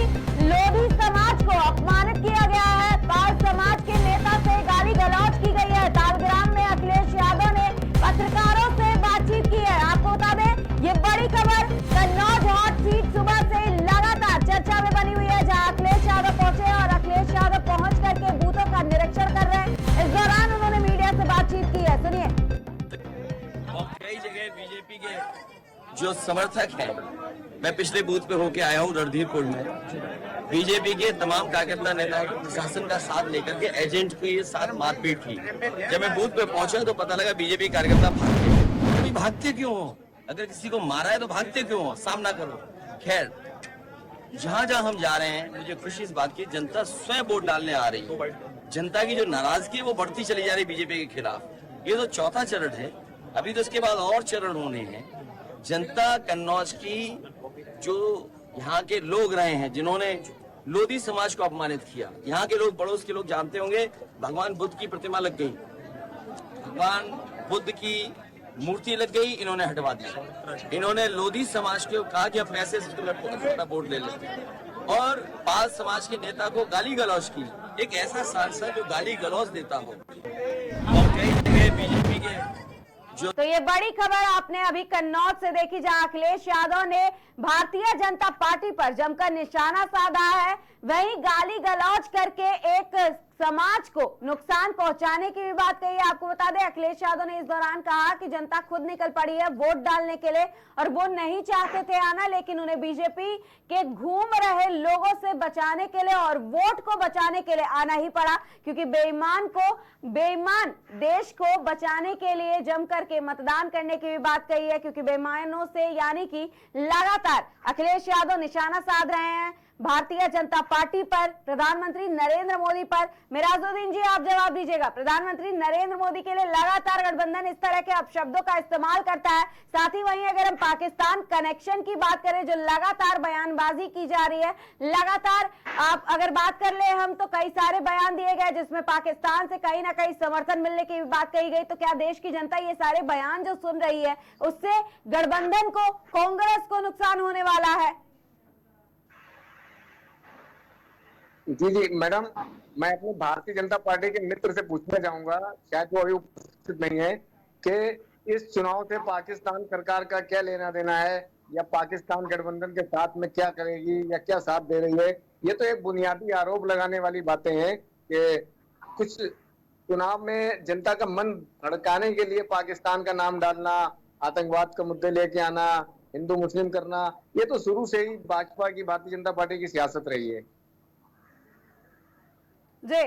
लोधी समाज को अपमानित किया गया है, पाल समाज के नेता से गाली गलौज की गई है। तालग्राम में अखिलेश यादव ने पत्रकारों से बातचीत की है। आपको बता दें, ये बड़ी खबर कन्नौज हॉट सीट सुबह से लगातार चर्चा में बनी हुई है, जहां अखिलेश यादव पहुंचे और अखिलेश यादव पहुंच करके बूथों का निरीक्षण कर रहे हैं। इस दौरान उन्होंने मीडिया से बातचीत की है, सुनिए। और कई जगह बीजेपी के जो समर्थक हैं, मैं पिछले बूथ पे होके आया हूँ रणधीरपुर में, बीजेपी के तमाम कार्यकर्ता नेताओं को प्रशासन का साथ लेकर के एजेंट के साथ मारपीट की। जब मैं बूथ पे पहुंचा तो पता लगा बीजेपी कार्यकर्ता भागते। अभी भागते क्यों हो? अगर किसी को मारा है तो भागते क्यों हो? सामना करो। खैर, जहां जहां हम जा रहे हैं, मुझे खुशी इस बात की, जनता स्वयं वोट डालने आ रही है। जनता की जो नाराजगी है वो बढ़ती चली जा रही बीजेपी के खिलाफ। ये तो चौथा चरण है, अभी तो इसके बाद और चरण होने हैं। जनता कन्नौज की, जो यहाँ के लोग रहे हैं, जिन्होंने लोधी समाज को अपमानित किया, यहाँ के लोग, पड़ोस के लोग जानते होंगे, भगवान बुद्ध की प्रतिमा लग गई, भगवान बुद्ध की मूर्ति लग गई, इन्होंने हटवा दी। इन्होंने लोधी समाज को कहा कि अब पैसे से तुम्हें वोट ले लेते हैं, और पाल समाज के नेता को गाली गलौज की। एक ऐसा सांसद जो गाली गलौज देता हो, और कई जगह बीजेपी के तो ये बड़ी खबर आपने अभी कन्नौज से देखी, जहां अखिलेश यादव ने भारतीय जनता पार्टी पर जमकर निशाना साधा है। वहीं गाली गलौज करके एक समाज को नुकसान पहुंचाने की भी बात कही है। आपको बता दें, अखिलेश यादव ने इस दौरान कहा कि जनता खुद निकल पड़ी है वोट डालने के लिए, और वो नहीं चाहते थे आना, लेकिन उन्हें बीजेपी के घूम रहे लोगों से बचाने के लिए और वोट को बचाने के लिए आना ही पड़ा, क्योंकि बेईमान देश को बचाने के लिए जम करके मतदान करने की भी बात कही है। क्योंकि बेईमानों से, यानी कि लगातार अखिलेश यादव निशाना साध रहे हैं भारतीय जनता पार्टी पर, प्रधानमंत्री नरेंद्र मोदी पर। मिराजुद्दीन जी, आप जवाब दीजिएगा। प्रधानमंत्री नरेंद्र मोदी के लिए लगातार गठबंधन इस तरह के अपशब्दों का इस्तेमाल करता है। साथ ही वहीं अगर हम पाकिस्तान कनेक्शन की बात करें, जो लगातार बयानबाजी की जा रही है, लगातार आप अगर बात कर ले हम, तो कई सारे बयान दिए गए जिसमें पाकिस्तान से कहीं ना कहीं समर्थन मिलने की भी बात कही गई। तो क्या देश की जनता ये सारे बयान जो सुन रही है, उससे गठबंधन को, कांग्रेस को नुकसान होने वाला है? जी मैडम, मैं अपने भारतीय जनता पार्टी के मित्र से पूछना चाहूंगा, शायद वो अभी उपस्थित नहीं है, कि इस चुनाव से पाकिस्तान सरकार का क्या लेना देना है, या पाकिस्तान गठबंधन के साथ में क्या करेगी या क्या साथ दे रही है। ये तो एक बुनियादी आरोप लगाने वाली बातें हैं कि कुछ चुनाव में जनता का मन भड़काने के लिए पाकिस्तान का नाम डालना, आतंकवाद का मुद्दे लेके आना, हिंदू मुस्लिम करना, ये तो शुरू से ही भाजपा की, भारतीय जनता पार्टी की सियासत रही है। जी,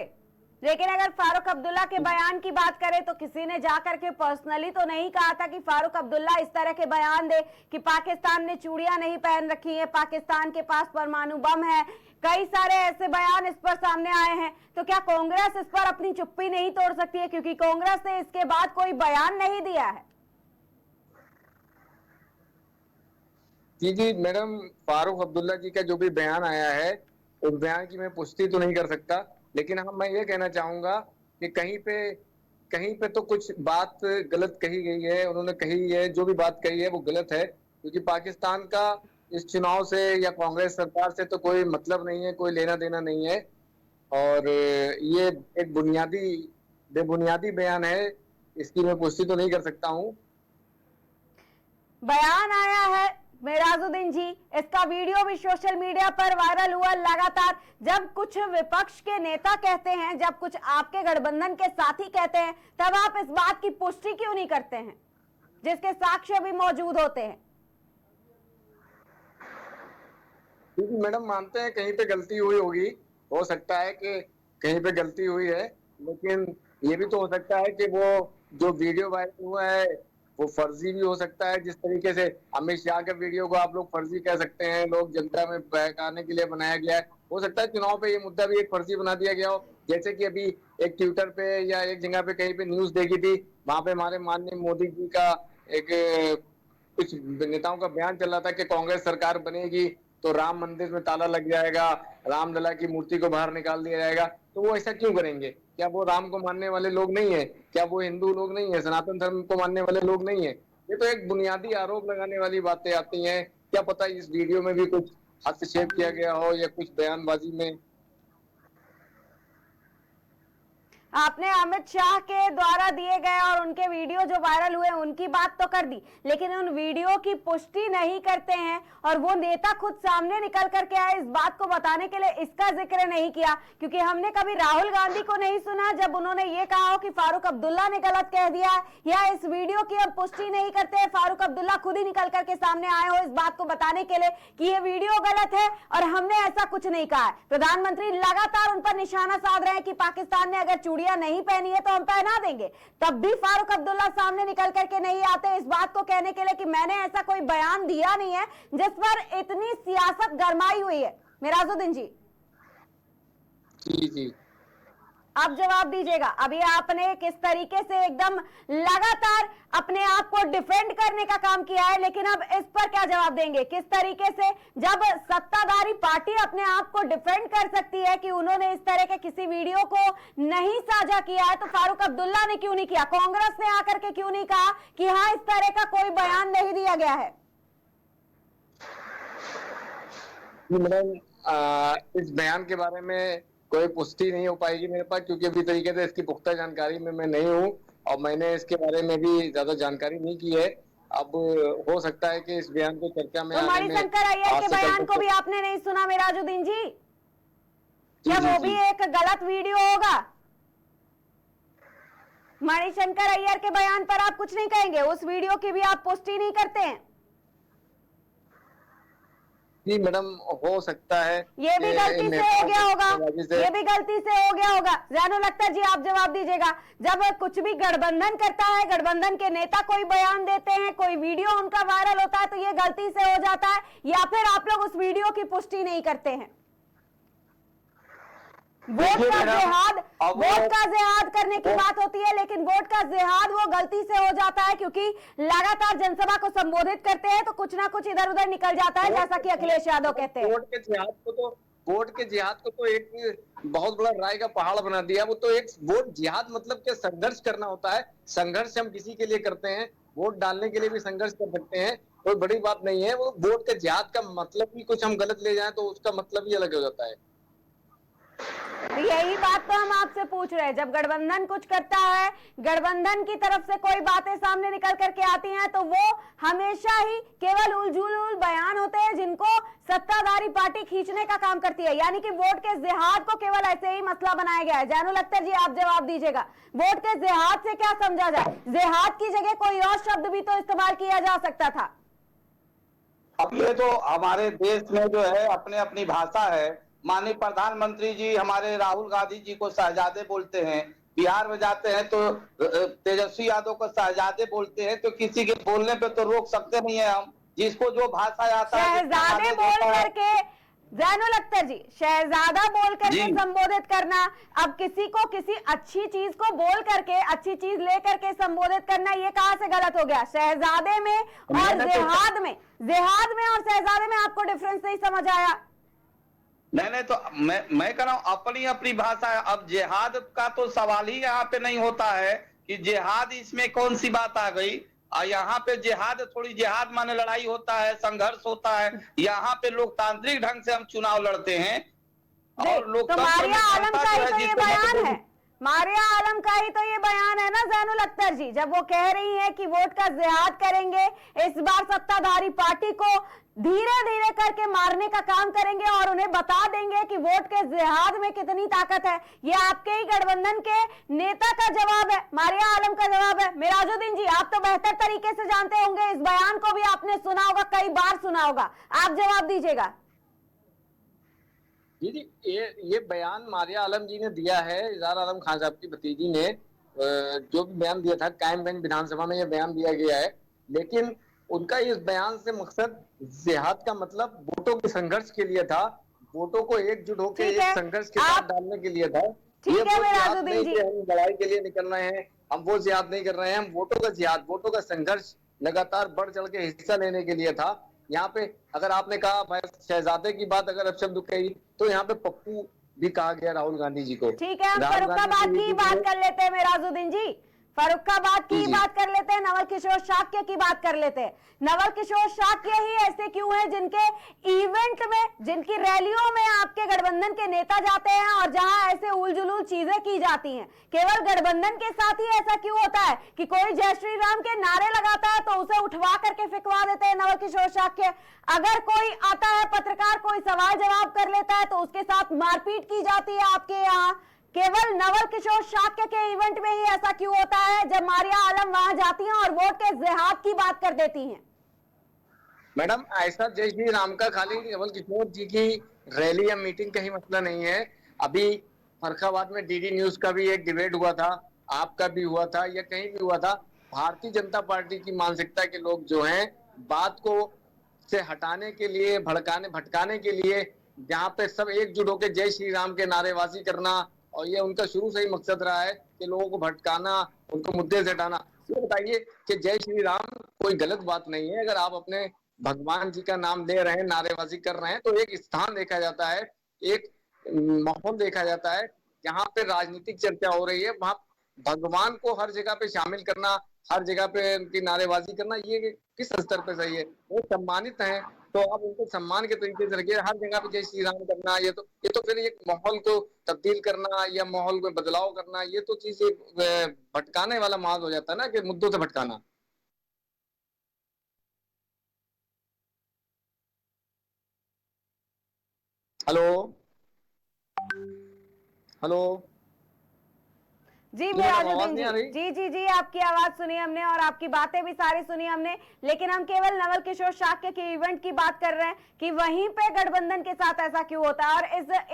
लेकिन अगर फारूक अब्दुल्ला के बयान की बात करें, तो किसी ने जाकर के पर्सनली तो नहीं कहा था कि फारूक अब्दुल्ला इस तरह के बयान दे कि पाकिस्तान ने चूड़ियां नहीं पहन रखी है, पाकिस्तान के पास परमाणु बम है। कई सारे ऐसे बयान इस पर सामने आए हैं। तो क्या कांग्रेस इस पर अपनी चुप्पी नहीं तोड़ सकती है, क्योंकि कांग्रेस ने इसके बाद कोई बयान नहीं दिया है? जी मैडम, फारूक अब्दुल्ला जी का जो भी बयान आया है, उस बयान की मैं पुष्टि तो नहीं कर सकता, लेकिन हाँ मैं ये कहना चाहूंगा कि कहीं पे तो कुछ बात गलत कही गई है। उन्होंने कही है, जो भी बात कही है वो गलत है, क्योंकि पाकिस्तान का इस चुनाव से या कांग्रेस सरकार से तो कोई मतलब नहीं है, कोई लेना देना नहीं है। और ये एक बेबुनियादी बयान है, इसकी मैं पुष्टि तो नहीं कर सकता हूँ। बयान आया है मिराजुद्दीन जी, इसका वीडियो भी सोशल मीडिया पर वायरल हुआ लगातार। जब कुछ विपक्ष के नेता कहते हैं, जब कुछ आपके गठबंधन के साथी कहते हैं, तब आप इस बात की पुष्टि क्यों नहीं करते हैं, जिसके साक्ष्य भी मौजूद होते हैं? क्योंकि मैडम मानते हैं कहीं पे गलती हुई होगी, हो सकता है कि कहीं पे गलती हुई है, लेकिन ये भी तो हो सकता है कि वो जो वीडियो वायरल हुआ है वो फर्जी भी हो सकता है। जिस तरीके से अमित शाह के वीडियो को आप लोग फर्जी कह सकते हैं, लोग जनता में बहकाने के लिए बनाया गया है, हो सकता है चुनाव पे ये मुद्दा भी एक फर्जी बना दिया गया हो। जैसे कि अभी एक ट्विटर पे या एक जगह पे कहीं पे न्यूज देखी थी, वहां पे हमारे माननीय मोदी जी का एक कुछ नेताओं का बयान चल रहा था कि कांग्रेस सरकार बनेगी तो राम मंदिर में ताला लग जाएगा, रामलला की मूर्ति को बाहर निकाल दिया जाएगा। तो वो ऐसा क्यों करेंगे? क्या वो राम को मानने वाले लोग नहीं है? क्या वो हिंदू लोग नहीं है? सनातन धर्म को मानने वाले लोग नहीं है? ये तो एक बुनियादी आरोप लगाने वाली बातें आती हैं। क्या पता इस वीडियो में भी कुछ हस्तक्षेप किया गया हो या कुछ बयानबाजी में। आपने अमित शाह के द्वारा दिए गए और उनके वीडियो जो वायरल हुए उनकी बात तो कर दी, लेकिन उन वीडियो की पुष्टि नहीं करते हैं, और वो नेता खुद सामने निकल करके आए इस बात को बताने के लिए, इसका जिक्र नहीं किया। क्योंकि हमने कभी राहुल गांधी को नहीं सुना जब उन्होंने ये कहा हो कि फारूक अब्दुल्ला ने गलत कह दिया, या इस वीडियो की अब पुष्टि नहीं करते हैं, फारूक अब्दुल्ला खुद ही निकल करके सामने आए हो इस बात को बताने के लिए कि ये वीडियो गलत है और हमने ऐसा कुछ नहीं कहा है। प्रधानमंत्री लगातार उन पर निशाना साध रहे हैं कि पाकिस्तान ने अगर चूड़ियां साड़ियां नहीं पहनी है तो हम पहना देंगे। तब भी फारूक अब्दुल्ला सामने निकल करके नहीं आते इस बात को कहने के लिए कि मैंने ऐसा कोई बयान दिया नहीं है जिस पर इतनी सियासत गरमाई हुई है। मिराजुद्दीन जी जी आप जवाब दीजिएगा। अभी आपने किस तरीके से एकदम लगातार अपने आप को डिफेंड करने का काम किया है, लेकिन अब इस पर क्या जवाब देंगे? किस तरीके से जब सत्ताधारी पार्टी अपने आप को डिफेंड कर सकती है कि उन्होंने इस तरह के किसी वीडियो को नहीं साझा किया है, तो फारूक अब्दुल्ला ने क्यों नहीं किया? कांग्रेस ने आकर के क्यों नहीं कहा कि हाँ इस तरह का कोई बयान नहीं दिया गया है? मैडम, इस बयान के बारे में कोई पुष्टि नहीं हो पाएगी मेरे पास, क्योंकि अभी तरीके से इसकी पुख्ता जानकारी में मैं नहीं हूँ और मैंने इसके बारे में भी ज्यादा जानकारी नहीं की है। अब हो सकता है कि इस बयान को चर्चा में तो मणिशंकर अय्यर के बयान को भी आपने नहीं सुना मिराजुद्दीन जी? क्या वो भी एक गलत वीडियो होगा? मणिशंकर अय्यर के बयान पर आप कुछ नहीं कहेंगे? उस वीडियो की भी आप पुष्टि नहीं करते हैं? जी मैडम, हो सकता है ये भी गलती से हो गया होगा, ये भी गलती से हो गया होगा। जैनुल अख्तर जी आप जवाब दीजिएगा। जब कुछ भी गठबंधन करता है, गठबंधन के नेता कोई बयान देते हैं, कोई वीडियो उनका वायरल होता है, तो ये गलती से हो जाता है या फिर आप लोग उस वीडियो की पुष्टि नहीं करते हैं? वोट का जिहाद करने की बात होती है, लेकिन वोट का जिहाद वो गलती से हो जाता है क्योंकि लगातार जनसभा को संबोधित करते हैं तो कुछ ना कुछ इधर उधर निकल जाता है, जैसा कि अखिलेश यादव कहते हैं। वोट के जिहाद को तो एक बहुत बड़ा राय का पहाड़ बना दिया। वो तो एक वोट जिहाद मतलब क्या, संघर्ष करना होता है। संघर्ष हम किसी के लिए करते हैं, वोट डालने के लिए भी संघर्ष कर सकते हैं, कोई बड़ी बात नहीं है। वो वोट के जिहाद का मतलब भी कुछ हम गलत ले जाएं तो उसका मतलब ही अलग हो जाता है। तो यही बात तो हम आपसे पूछ रहे हैं। जब गठबंधन कुछ करता है, गठबंधन की तरफ से कोई बातें सामने निकल करके आती हैं, तो वो हमेशा ही केवल उलझुल बयान होते हैं जिनको सत्ताधारी पार्टी खींचने का काम करती है। यानी कि वोट के जिहाद को केवल ऐसे ही मसला बनाया गया है। जैनुल अख्तर जी आप जवाब दीजिएगा, वोट के जिहाद से क्या समझा जाए? जिहाद की जगह कोई और शब्द भी तो इस्तेमाल किया जा सकता था। अब ये तो हमारे देश में जो है अपने अपनी भाषा है। माननीय प्रधानमंत्री जी हमारे राहुल गांधी जी को शहजादे बोलते हैं, बिहार में जाते हैं तो तेजस्वी यादव को शहजादे बोलते हैं, तो किसी के बोलने पे तो रोक सकते नहीं है हम। जिसको जो भाषा आता है, शहजादे बोल करके, जैनुल अख्तर जी शहजादा बोल करके संबोधित करना, अब किसी को किसी अच्छी चीज को बोल करके, अच्छी चीज लेकर के संबोधित करना, ये कहाँ से गलत हो गया? शहजादे में और जिहाद में और शहजादे में आपको डिफरेंस नहीं समझ आया? नहीं तो मैं कह रहा हूं अपनी अपनी भाषा है। अब जिहाद का तो सवाल ही यहाँ पे नहीं होता है कि जिहाद, इसमें कौन सी बात आ गई? यहाँ पे जिहाद थोड़ी, जिहाद माने लड़ाई होता है, संघर्ष होता है। यहाँ पे लोकतांत्रिक ढंग से हम चुनाव लड़ते हैं और तो मारिया आलम का ही तो ये बयान है, मारिया आलम का ही तो ये बयान है ना जैनुल अख्तर जी, जब वो कह रही है कि वोट का जिहाद करेंगे, इस बार सत्ताधारी पार्टी को धीरे धीरे करके मारने का काम करेंगे और उन्हें बता देंगे कि वोट के जिहाद में कितनी ताकत है। ये आपके ही गठबंधन के नेता का जवाब है, मारिया आलम का जवाब है। मिराजुद्दीन जी आप तो बेहतर तरीके से जानते होंगे, इस बयान को भी आपने सुना होगा, कई बार सुना होगा, आप जवाब दीजिएगा। जी ये बयान मारिया आलम जी ने दिया है, इज़हार आलम खान साहब की भतीजी ने जो भी बयान दिया था, कायमगंज विधानसभा में ये बयान दिया गया है। लेकिन उनका इस बयान से मकसद जिहाद का मतलब वोटों के संघर्ष के लिए था, वोटों को एकजुट होकर एक संघर्ष के साथ डालने के लिए था। ये वो जिहाद नहीं कि हम लड़ाई के लिए निकल रहे हैं, हम वो जिहाद नहीं कर रहे हैं, हम वोटों का जिहाद, वोटों का संघर्ष लगातार बढ़ चढ़ के हिस्सा लेने के लिए था। यहाँ पे अगर आपने कहा भाई शहजादे की बात अगर अपशब्द कही, तो यहाँ पे पप्पू भी कहा गया राहुल गांधी जी को। ठीक है, हम फर्रुखाबाद की बात कर लेते हैं मिराजुद्दीन जी, फर्रुखाबाद की बात कर लेते हैं, नवल किशोर शाक्य की बात कर लेते हैं। नवल किशोर शाक्य ही ऐसे क्यों हैं जिनके इवेंट में, जिनकी रैलियों में आपके गठबंधन के नेता जाते हैं और जहां ऐसे उलझुल चीजें की जाती हैं? केवल गठबंधन के साथ ही ऐसा क्यों होता है कि कोई जय श्री राम के नारे लगाता है तो उसे उठवा करके फेंकवा देते हैं नवल किशोर शाक्य? अगर कोई आता है पत्रकार, कोई सवाल जवाब कर लेता है तो उसके साथ मारपीट की जाती है आपके यहाँ। केवल नवल किशोर शाक्य के इवेंट में ही ऐसा क्यों होता है जब मारिया आलम वहां जाती हैं और वोट के जिहाद की बात कर देती हैं? मैडम ऐसा जय श्री राम का खाली नवल किशोर जी की रैली या मीटिंग का ही मसला नहीं है। अभी फर्रुखाबाद में डीडी न्यूज का भी एक डिबेट हुआ था, आपका भी हुआ था या कहीं भी हुआ था। भारतीय जनता पार्टी की मानसिकता के लोग जो हैं बात को से हटाने के लिए, भटकाने के लिए, जहाँ पे सब एकजुट होकर जय श्री राम के नारेबाजी करना, और ये उनका शुरू से ही मकसद रहा है कि लोगों को भटकाना, उनको मुद्दे से हटाना। ये बताइए कि जय श्री राम कोई गलत बात नहीं है। अगर आप अपने भगवान जी का नाम ले रहे हैं, नारेबाजी कर रहे हैं, तो एक स्थान देखा जाता है, एक माहौल देखा जाता है जहाँ पे राजनीतिक चर्चा हो रही है, वहां भगवान को हर जगह पे शामिल करना, हर जगह पे उनकी नारेबाजी करना, ये किस स्तर पे सही है? वो सम्मानित हैं तो आप उनको सम्मान के तरीके से रखिए। हर जगह पे जय श्री राम करना, ये तो फिर एक माहौल को तब्दील करना या माहौल में बदलाव करना, ये तो चीज भटकाने वाला माहौल हो जाता है ना, कि मुद्दों से भटकाना। हेलो हेलो जी जी मैडम, आवाज मेराजुद्दीन नहीं आ रही? जी, आपकी आवाज सुनी हमने और आपकी बातें भी सारी सुनी हमने, लेकिन हम केवल नवल किशोर शाक्य के इवेंट की बात कर रहे हैं कि वहीं पे गठबंधन के साथ ऐसा क्यों होता है। और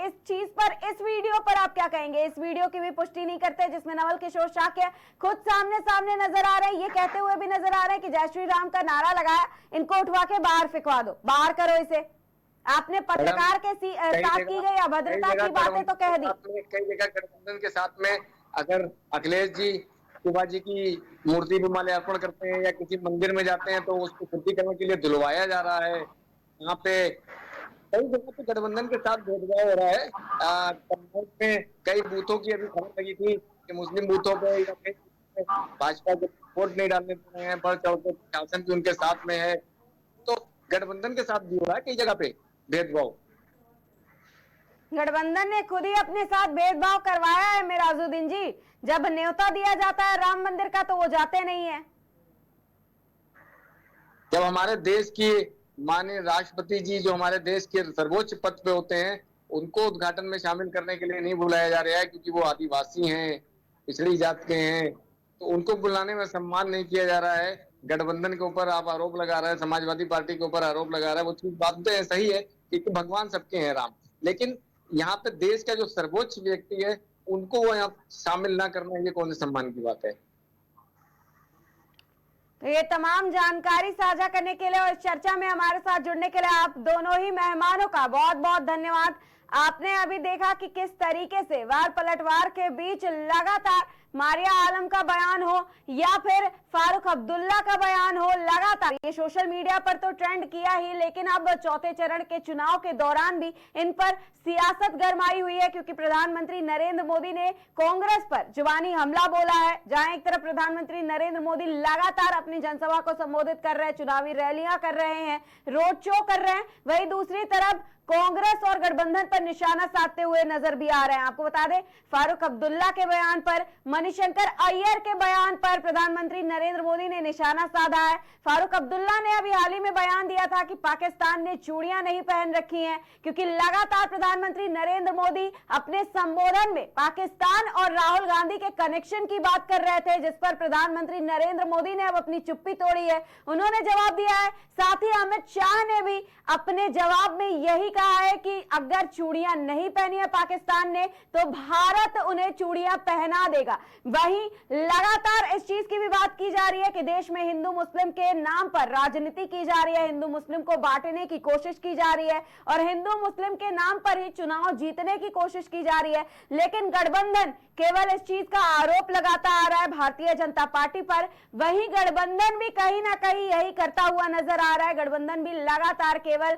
इस चीज पर, इस वीडियो पर आप क्या कहेंगे? इस वीडियो की भी पुष्टि नहीं करते जिसमें नवल किशोर शाक्य खुद सामने नजर आ रहे हैं, ये कहते हुए भी नजर आ रहे हैं कि जय श्री राम का नारा लगाया, इनको उठवा के बाहर फेंकवा दो, बाहर करो इसे। आपने पत्रकार के साथ की गई अभद्रता की बातें तो कह दी। कई जगह गठबंधन के साथ में अगर अखिलेश जी शिवाजी की मूर्ति पर माल्यार्पण करते हैं या किसी मंदिर में जाते हैं तो उसको शुद्धिकरण के लिए धुलवाया जा रहा है। यहाँ पे कई जगह पे गठबंधन के साथ भेदभाव हो रहा है। कन्नौज में कई बूथों की अभी खबर लगी थी कि मुस्लिम बूथों पे या कई भाजपा के वोट नहीं डालने दे रहे हैं, बढ़ चढ़ के शासन भी उनके साथ में है। तो गठबंधन के साथ भी हो रहा है कई जगह पे भेदभाव। गठबंधन ने खुद ही अपने साथ भेदभाव करवाया है मेराजुद्दीन जी। जब न्योता दिया जाता है राम मंदिर का तो वो जाते नहीं है। जब हमारे देश की माननीय राष्ट्रपति जी जो हमारे देश के सर्वोच्च पद पे होते हैं, उनको उद्घाटन में शामिल करने के लिए नहीं बुलाया जा रहा है क्योंकि वो आदिवासी हैं, पिछड़ी जात के हैं, तो उनको बुलाने में सम्मान नहीं किया जा रहा है। गठबंधन के ऊपर आप आरोप लगा रहे हैं, समाजवादी पार्टी के ऊपर आरोप लगा रहा है, वो चीज बात तो सही है कि भगवान सबके हैं राम, लेकिन यहाँ पे देश का जो सर्वोच्च व्यक्ति है उनको वो यहाँ शामिल ना करना, ये कौन से सम्मान की बात है? तो ये तमाम जानकारी साझा करने के लिए और इस चर्चा में हमारे साथ जुड़ने के लिए आप दोनों ही मेहमानों का बहुत बहुत धन्यवाद। आपने अभी देखा कि किस तरीके से वार पलटवार के बीच लगातार मारिया आलम का बयान हो या फिर फारूक अब्दुल्ला का बयान हो, लगातार ये सोशल मीडिया पर तो ट्रेंड किया ही, लेकिन अब चौथे चरण के चुनाव के दौरान भी इन पर सियासत गरमाई हुई है क्योंकि प्रधानमंत्री नरेंद्र मोदी ने कांग्रेस पर जुबानी हमला बोला है। जहां एक तरफ प्रधानमंत्री नरेंद्र मोदी लगातार अपनी जनसभा को संबोधित कर रहे हैं, चुनावी रैलियां कर रहे हैं, रोड शो कर रहे हैं, वहीं दूसरी तरफ कांग्रेस और गठबंधन पर निशाना साधते हुए नजर भी आ रहे हैं। आपको बता दें, फारूक अब्दुल्ला के बयान पर, मणिशंकर अय्यर के बयान पर प्रधानमंत्री नरेंद्र मोदी ने निशाना साधा है। फारूक अब्दुल्ला ने अभी हाल ही में बयान दिया था कि पाकिस्तान ने चूड़ियां नहीं पहन रखी हैं क्योंकि लगातार प्रधानमंत्री नरेंद्र मोदी अपने संबोधन में पाकिस्तान और राहुल गांधी के कनेक्शन की बात कर रहे थे, जिस पर प्रधानमंत्री नरेंद्र मोदी ने अब अपनी चुप्पी तोड़ी है, उन्होंने जवाब दिया है। साथ ही अमित शाह ने भी अपने जवाब में यही कहा है कि अगर चूड़ियां नहीं पहनी है पाकिस्तान ने तो भारत उन्हें चूड़ियां पहना देगा। वहीं लगातार इस चीज की भी बात की जा रही है कि देश में हिंदू मुस्लिम के नाम पर राजनीति की जा रही है, हिंदू मुस्लिम को बांटने की कोशिश की जा रही है और हिंदू मुस्लिम के नाम पर ही चुनाव जीतने की कोशिश की जा रही है। लेकिन गठबंधन केवल इस चीज का आरोप लगाता आ रहा है भारतीय जनता पार्टी पर, वहीं गठबंधन भी कहीं ना कहीं यही करता हुआ नजर आ रहा है। गठबंधन भी लगातार केवल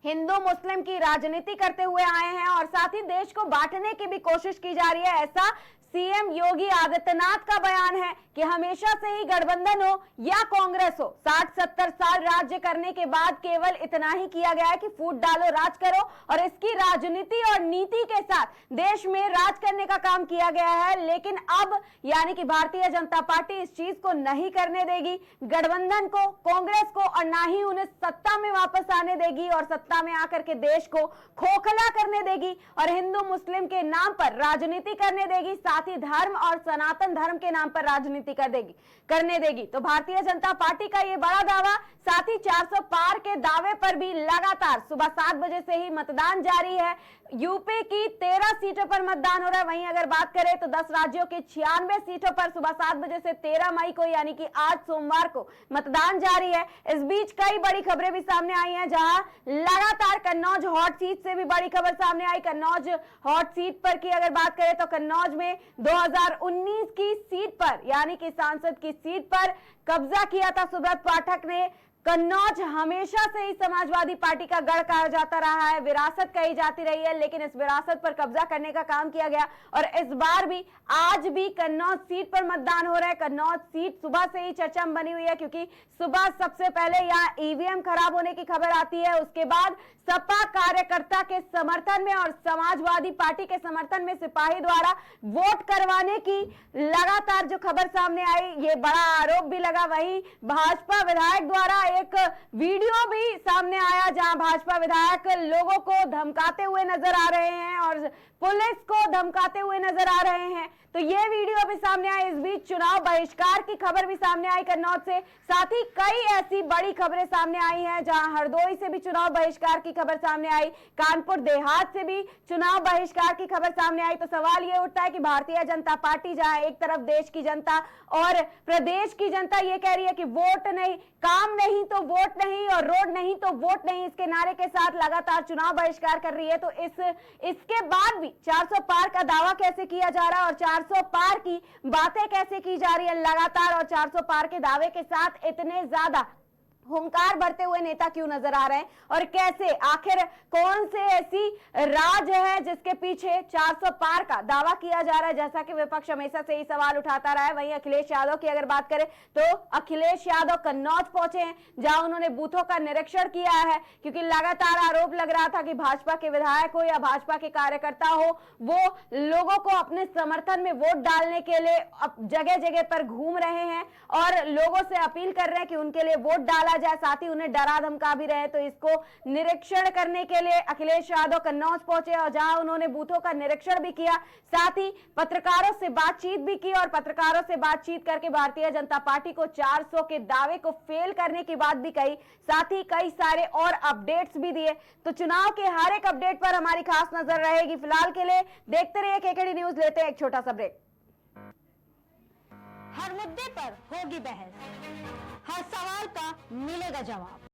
हिंदू मुस्लिम की राजनीति करते हुए आए हैं और साथ ही देश को बांटने की भी कोशिश की जा रही है। ऐसा सीएम योगी आदित्यनाथ का बयान है कि हमेशा से ही गठबंधन हो या कांग्रेस हो, 60-70 साल राज्य करने के बाद केवल इतना ही किया गया है कि फूट डालो राज करो और इसकी राजनीति और नीति के साथ देश में राज करने का काम किया गया है। लेकिन अब यानी कि भारतीय जनता पार्टी इस चीज को नहीं करने देगी, गठबंधन को, कांग्रेस को, और ना ही उन्हें सत्ता में वापस आने देगी और सत्ता में आकर के देश को खोखला करने देगी और हिंदू मुस्लिम के नाम पर राजनीति करने देगी। साथ ही धर्म और सनातन धर्म के नाम पर राजनीति करने देगी। तो भारतीय जनता पार्टी का ये बड़ा दावा, साथ ही 400 पार के दावे पर भी लगातार सुबह 7 बजे से ही मतदान जारी है। यूपी की 13 सीटों पर मतदान हो रहा है। वहीं अगर बात करें तो 10 राज्यों के 96 सीटों पर सुबह 7 बजे से 13 मई को यानी कि आज सोमवार को मतदान जारी है। इस बीच कई बड़ी खबरें भी सामने आई हैं, जहां लगातार कन्नौज हॉट सीट से भी बड़ी खबर सामने आई। कन्नौज हॉट सीट पर की अगर बात करें तो कन्नौज में 2019 की सीट पर यानी कि सांसद की सीट पर कब्जा किया था सुब्रत पाठक ने। कन्नौज हमेशा से ही समाजवादी पार्टी का गढ़ कहा जाता रहा है, विरासत कही जाती रही है, लेकिन इस विरासत पर कब्जा करने का काम किया गया और इस बार भी आज भी कन्नौज सीट पर मतदान हो रहा है। कन्नौज सीट सुबह से ही चर्चा में बनी हुई है, क्योंकि सुबह सबसे पहले यहाँ ईवीएम खराब होने की खबर आती है, उसके बाद सपा कार्यकर्ता के समर्थन में और समाजवादी पार्टी के समर्थन में सिपाही द्वारा वोट करवाने की लगातार जो खबर सामने आई, ये बड़ा आरोप भी लगा। वहीं भाजपा विधायक द्वारा एक वीडियो भी सामने आया, जहां भाजपा विधायक लोगों को धमकाते हुए नजर आ रहे हैं और पुलिस को धमकाते हुए नजर आ रहे हैं। तो ये वीडियो भी सामने आई। इस बीच चुनाव बहिष्कार की खबर भी सामने आई कन्नौज से, साथ ही कई ऐसी बड़ी खबरें सामने आई हैं, जहां हरदोई से भी चुनाव बहिष्कार की खबर सामने आई, कानपुर देहात से भी चुनाव बहिष्कार की खबर सामने आई। तो सवाल ये उठता है कि भारतीय जनता पार्टी, जहां एक तरफ देश की जनता और प्रदेश की जनता ये कह रही है कि वोट नहीं, काम नहीं तो वोट नहीं और रोड नहीं तो वोट नहीं, इसके नारे के साथ लगातार चुनाव बहिष्कार कर रही है, तो इसके बाद भी 400 पार का दावा कैसे किया जा रहा है और 400 पार की बातें कैसे की जा रही है लगातार, और 400 पार के दावे के साथ इतने ज्यादा हुंकार भरते हुए नेता क्यों नजर आ रहे हैं और कैसे, आखिर कौन से ऐसी राज है जिसके पीछे 400 पार का दावा किया जा रहा है, जैसा कि विपक्ष हमेशा से ही सवाल उठाता रहा है। वहीं अखिलेश यादव की अगर बात करें तो अखिलेश यादव कन्नौज पहुंचे हैं, जहां उन्होंने बूथों का निरीक्षण किया है, क्योंकि लगातार आरोप लग रहा था कि भाजपा के विधायक हो या भाजपा के कार्यकर्ता हो, वो लोगों को अपने समर्थन में वोट डालने के लिए जगह जगह पर घूम रहे हैं और लोगों से अपील कर रहे हैं कि उनके लिए वोट डाला जाए, साथ ही उन्हें डरा धमका भी रहे। तो इसको निरीक्षण करने के लिए अखिलेश यादव कन्नौज पहुंचे और जहां उन्होंने बूथों का निरीक्षण भी किया, साथ ही पत्रकारों से बातचीत भी की और पत्रकारों से बातचीत करके भारतीय जनता पार्टी को 400 के दावे को फेल करने की बात भी कही, साथ ही कई सारे और अपडेट्स भी दिए। तो चुनाव के हर एक अपडेट पर हमारी खास नजर रहेगी। फिलहाल के लिए देखते रहिए केकेडी न्यूज, लेते हैं एक छोटा सा ब्रेक। हर मुद्दे पर होगी बहस, हर सवाल का मिलेगा जवाब।